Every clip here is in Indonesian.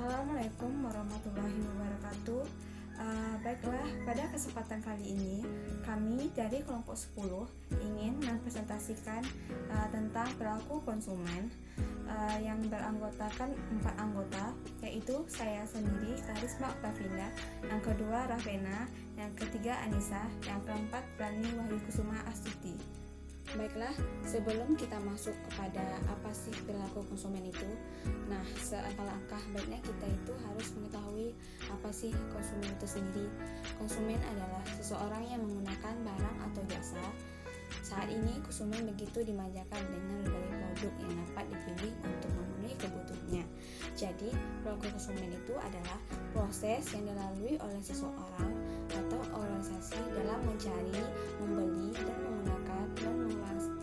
Assalamualaikum warahmatullahi wabarakatuh. Baiklah, pada kesempatan kali ini kami dari kelompok 10 ingin mempresentasikan tentang perilaku konsumen yang beranggotakan 4 anggota, yaitu saya sendiri, Karisma Octavina, yang kedua Ravena, yang ketiga Anissa, yang keempat Prani Wahyu Kusuma Astuti. Baiklah, sebelum kita masuk kepada apa sih perilaku konsumen itu, nah sealangkah baiknya kita itu harus mengetahui apa sih konsumen itu sendiri. Konsumen adalah seseorang yang menggunakan barang atau jasa. Saat ini konsumen begitu dimanjakan dengan berbagai produk yang dapat dipilih untuk memenuhi kebutuhannya. Jadi, perilaku konsumen itu adalah proses yang dilalui oleh seseorang atau organisasi dalam mencari, membeli, dan menggunakan dan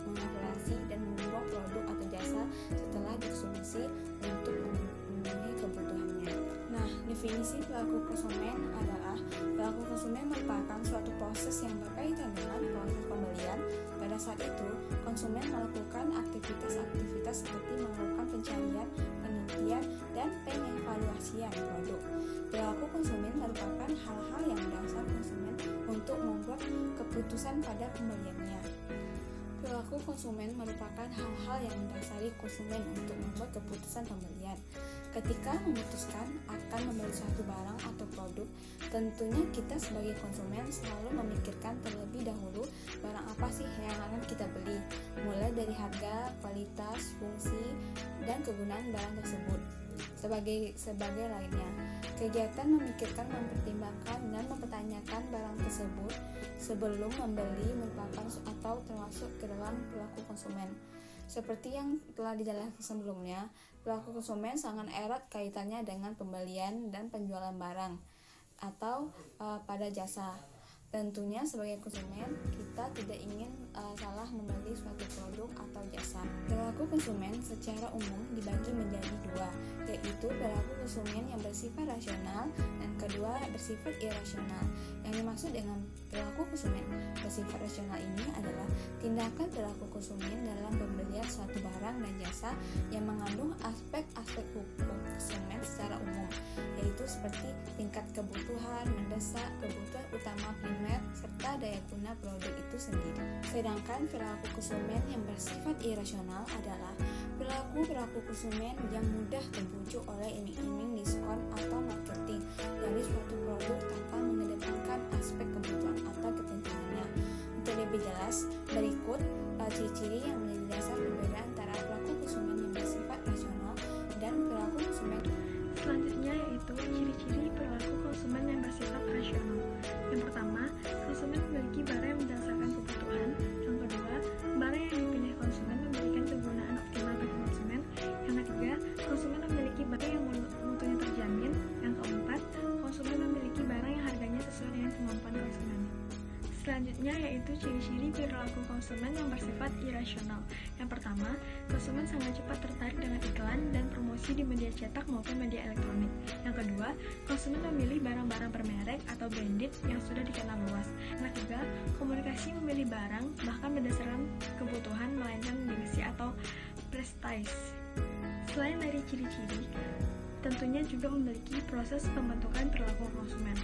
mengevaluasi dan membuang produk atau jasa setelah dikonsumsi untuk memenuhi kebutuhannya. Nah, definisi perilaku konsumen adalah perilaku konsumen merupakan suatu proses yang berkaitan dengan proses pembelian. Pada saat itu, konsumen melakukan aktivitas-aktivitas seperti melakukan pencarian, penelitian, dan pengevaluasian produk. Perilaku konsumen merupakan hal-hal yang mendasar konsumen untuk membuat keputusan pada pembeliannya. Perilaku konsumen merupakan hal-hal yang mendasari konsumen untuk membuat keputusan pembelian. Ketika memutuskan akan membeli suatu barang atau produk, tentunya kita sebagai konsumen selalu memikirkan terlebih dahulu barang apa sih yang akan kita beli, mulai dari harga, kualitas, fungsi, dan kegunaan barang tersebut. Sebagai lainnya, kegiatan memikirkan, mempertimbangkan, dan mempertanyakan barang tersebut sebelum membeli merupakan atau termasuk ke dalam perilaku konsumen. Seperti yang telah dijelaskan sebelumnya, perilaku konsumen sangat erat kaitannya dengan pembelian dan penjualan barang atau pada jasa. Tentunya sebagai konsumen, kita tidak ingin salah membeli suatu produk atau jasa. Perilaku konsumen secara umum dibagi menjadi dua, yaitu perilaku konsumen yang bersifat rasional dan kedua bersifat irasional. Yang dimaksud dengan perilaku konsumen bersifat rasional ini adalah tindakan perilaku konsumen dalam pembelian suatu barang dan jasa yang mengandung aspek-aspek hukum konsumen secara umum, yaitu seperti tingkat kebutuhan mendesak, kebutuhan utama primer, serta daya guna produk itu sendiri. Sedangkan perilaku konsumen yang bersifat irasional adalah perilaku konsumen yang mudah terbujuk oleh iming-iming diskon atau marketing dari suatu produk tanpa mengedepankan aspek kebutuhan atau kepentingannya. Untuk lebih jelas, berikut ciri-ciri yang menjadi dasar perbedaan antara perilaku konsumen yang bersifat rasional dan perilaku konsumen. Selanjutnya yaitu ciri-ciri perilaku konsumen yang bersifat rasional. Yang pertama, konsumen memiliki barang yang berdasarkan kebutuhan. Yang kedua, barang yang dipilih konsumen memberikan kegunaan optimal bagi konsumen. Yang ketiga, konsumen memiliki barang yang mutunya terjamin. Yang keempat, konsumen memiliki barang yang harganya sesuai dengan kemampuan konsumen. Selanjutnya yaitu ciri-ciri perilaku konsumen yang bersifat irasional. Yang pertama, konsumen sangat cepat tertarik dengan iklan dan promosi di media cetak maupun media elektronik. Yang kedua, konsumen memilih barang-barang bermerek atau branded yang sudah dikenal luas. Yang ketiga, komunikasi memilih barang bahkan berdasarkan kebutuhan melainkan gengsi atau prestige. Selain dari ciri-ciri, tentunya juga memiliki proses pembentukan perilaku konsumen.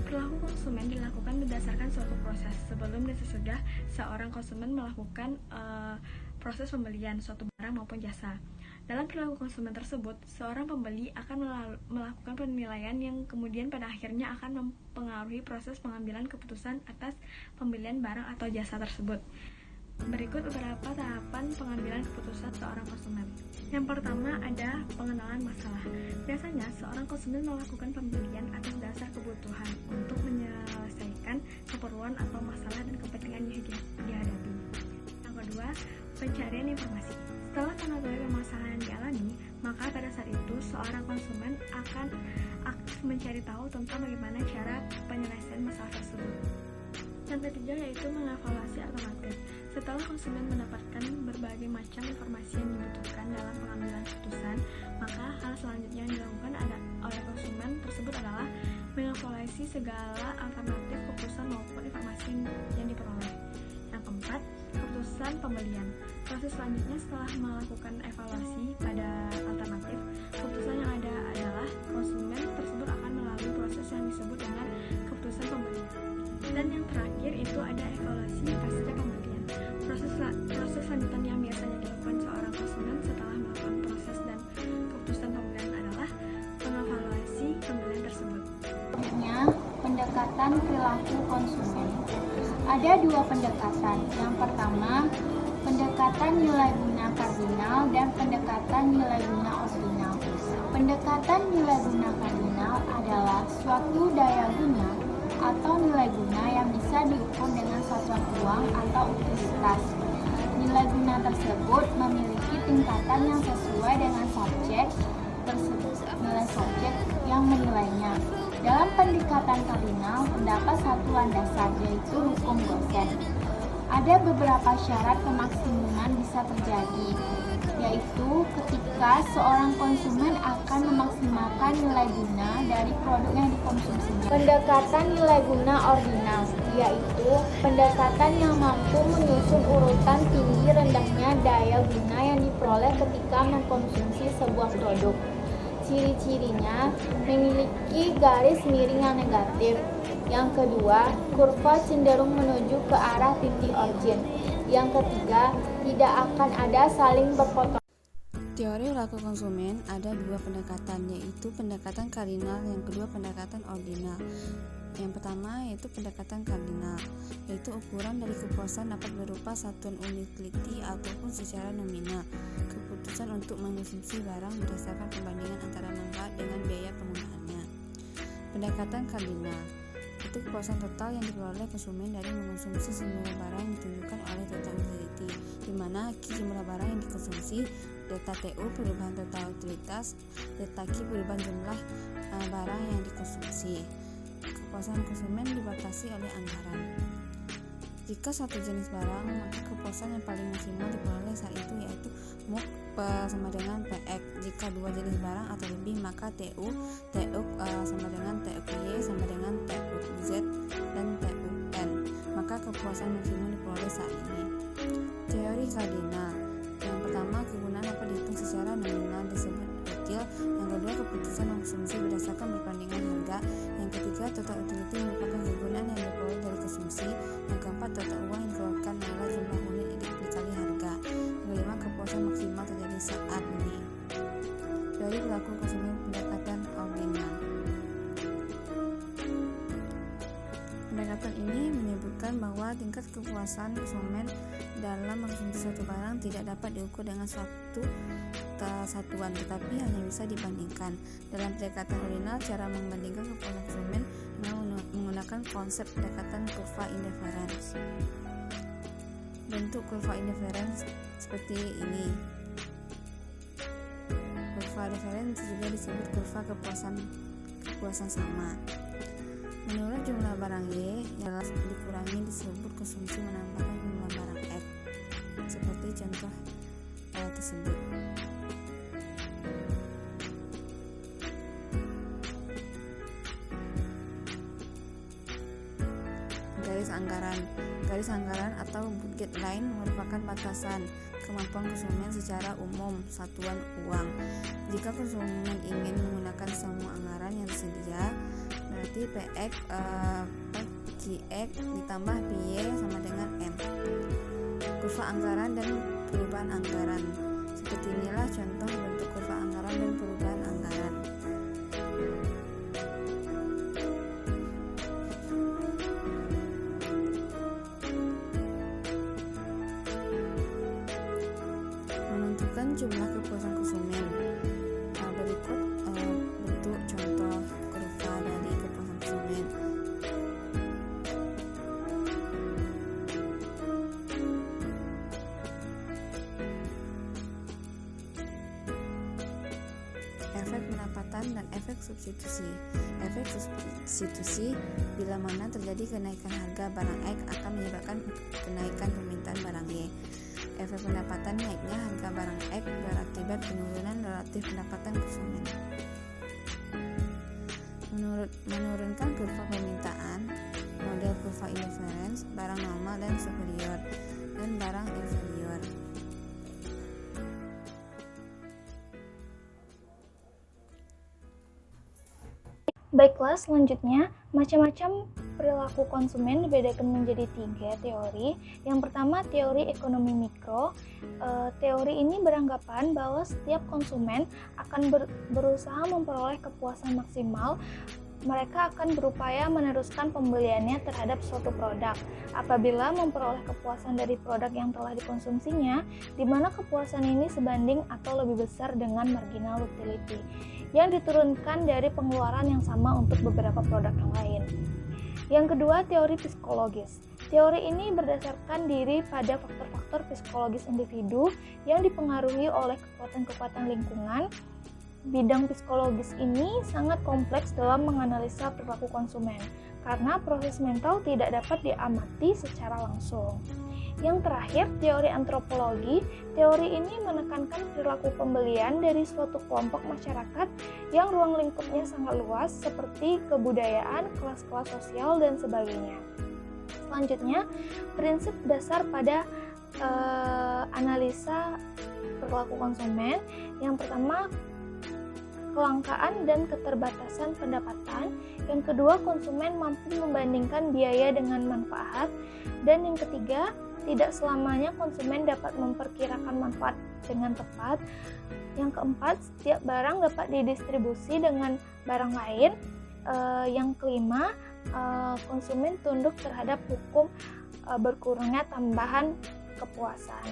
Perilaku konsumen dilakukan berdasarkan suatu proses sebelum dan sesudah seorang konsumen melakukan proses pembelian suatu barang maupun jasa. Dalam perilaku konsumen tersebut, seorang pembeli akan melakukan penilaian yang kemudian pada akhirnya akan mempengaruhi proses pengambilan keputusan atas pembelian barang atau jasa tersebut. Berikut beberapa tahapan pengambilan keputusan seorang konsumen. Yang pertama ada pengenalan masalah. Biasanya seorang konsumen melakukan pembelian atas dasar kebutuhan untuk menyelesaikan keperluan atau masalah dan kepentingan yang dihadapi. Yang kedua, pencarian informasi. Setelah mengetahui permasalahan yang dialami, maka pada saat itu seorang konsumen akan aktif mencari tahu tentang bagaimana cara penyelesaian masalah tersebut. Yang ketiga yaitu mengevaluasi alternatif. Setelah konsumen mendapatkan berbagai macam informasi yang dibutuhkan dalam pengambilan keputusan, maka hal selanjutnya yang dilakukan oleh konsumen tersebut adalah mengevaluasi segala alternatif keputusan maupun informasi yang diperoleh. Yang keempat, keputusan pembelian. Proses selanjutnya setelah melakukan evaluasi pada alternatif, keputusan yang ada adalah konsumen Dan yang terakhir itu ada evaluasi pasca pembelian. Proses lanjutan yang biasanya dilakukan seorang konsumen setelah melakukan proses dan keputusan pembelian adalah mengevaluasi pembelian tersebut. Selanjutnya, pendekatan perilaku konsumen. Ada dua pendekatan. Yang pertama, pendekatan nilai guna kardinal dan pendekatan nilai guna ordinal. Pendekatan nilai guna kardinal adalah suatu daya guna atau nilai guna yang bisa diukur dengan satuan uang atau utilitas. Nilai guna tersebut memiliki tingkatan yang sesuai dengan subjek tersebut, nilai subjek yang menilainya. Dalam pendekatan kardinal, terdapat satu landasan, yaitu hukum Gaussian. Ada beberapa syarat pemaksimuman bisa terjadi, yaitu ketika seorang konsumen akan memaksimalkan nilai guna dari produk yang dikonsumsinya. Pendekatan nilai guna ordinal, yaitu pendekatan yang mampu menyusun urutan tinggi rendahnya daya guna yang diperoleh ketika mengkonsumsi sebuah produk. Ciri-cirinya memiliki garis miring yang negatif. Yang kedua, kurva cenderung menuju ke arah titik origin. Yang ketiga, tidak akan ada saling berpotensi. Teori perilaku konsumen ada dua pendekatan, yaitu pendekatan kardinal, yang kedua pendekatan ordinal. Yang pertama yaitu pendekatan kardinal, yaitu ukuran dari kepuasan dapat berupa satuan utility ataupun secara nominal. Keputusan untuk mengkonsumsi barang berdasarkan perbandingan antara manfaat dengan biaya penggunaannya. Pendekatan kardinal itu kepuasan total yang diperoleh konsumen dari mengkonsumsi sejumlah barang yang ditunjukkan oleh total utility, di mana Q jumlah barang yang dikonsumsi, delta TU perubahan total utilitas, delta Q perubahan jumlah barang yang dikonsumsi. Kepuasan konsumen dibatasi oleh anggaran. Jika satu jenis barang, maka kepuasan yang paling maksimal diperoleh saat itu yaitu MUK sama dengan PX. Jika dua jenis barang atau lebih, maka TU sama dengan TUY sama dengan TUZ dan TUN. Maka kepuasan maksimum diperoleh saat ini. Teori kardinal. Yang pertama, kegunaan dapat dihitung secara nominal disebut util. Yang kedua, keputusan konsumsi berdasarkan perbandingan harga. Yang ketiga, total utility merupakan kegunaan yang diperoleh dari konsumsi. Yang keempat, total uang yang dikeluarkan adalah jumlah unit dikali harga. Yang kelima, kepuasan maksimal terjadi saat ini. Teori perilaku konsumen pendekatan ordinal. Pendekatan ini menyebutkan bahwa tingkat kepuasan konsumen dalam mengkonsumsi suatu barang tidak dapat diukur dengan suatu satuan, tetapi hanya bisa dibandingkan. Dalam pendekatan ordinal, cara membandingkan kepuasan konsumen dengan menggunakan konsep pendekatan kurva indifference. Bentuk kurva indifference seperti ini. Kurva indifference juga disebut kurva kepuasan sama. Menurut jumlah barang Y yang dikurangi disebut konsumsi menambahkan jumlah barang X, seperti contoh tersebut. Garis anggaran atau budget line merupakan batasan kemampuan konsumen secara umum satuan uang. Jika konsumen ingin menggunakan semua anggaran yang tersedia, berarti PX QX ditambah PY sama dengan M. Kurva anggaran dan perubahan anggaran. Seperti inilah contoh bentuk kurva anggaran dan perubahan anggaran. Menentukan jumlah kepuasan konsumen. Berikut bentuk contoh kurva dari kepuasan konsumen. Efek pendapatan dan efek substitusi. Efek substitusi bila mana terjadi kenaikan harga barang X akan menyebabkan kenaikan permintaan barang Y. Efek pendapatan naiknya harga barang X berakibat penurunan relatif pendapatan konsumen. Menurunkan kurva permintaan, model kurva indifference, barang normal dan superior, dan barang inferior. Baiklah, selanjutnya macam-macam perilaku konsumen dibedakan menjadi 3 teori. Yang pertama, teori ekonomi mikro. Teori ini beranggapan bahwa setiap konsumen akan berusaha memperoleh kepuasan maksimal. Mereka akan berupaya meneruskan pembeliannya terhadap suatu produk apabila memperoleh kepuasan dari produk yang telah dikonsumsinya, di mana kepuasan ini sebanding atau lebih besar dengan marginal utility yang diturunkan dari pengeluaran yang sama untuk beberapa produk yang lain. Yang kedua, teori psikologis. Teori ini berdasarkan diri pada faktor-faktor psikologis individu yang dipengaruhi oleh kekuatan-kekuatan lingkungan. Bidang psikologis ini sangat kompleks dalam menganalisa perilaku konsumen, karena proses mental tidak dapat diamati secara langsung. Yang terakhir, teori antropologi. Teori ini menekankan perilaku pembelian dari suatu kelompok masyarakat yang ruang lingkupnya sangat luas, seperti kebudayaan, kelas-kelas sosial, dan sebagainya. Selanjutnya, prinsip dasar pada analisa perilaku konsumen. Yang pertama, kelangkaan dan keterbatasan pendapatan. Yang kedua, konsumen mampu membandingkan biaya dengan manfaat. Dan yang ketiga, tidak selamanya konsumen dapat memperkirakan manfaat dengan tepat. Yang keempat, setiap barang dapat didistribusi dengan barang lain. Yang kelima, konsumen tunduk terhadap hukum berkurangnya tambahan kepuasan.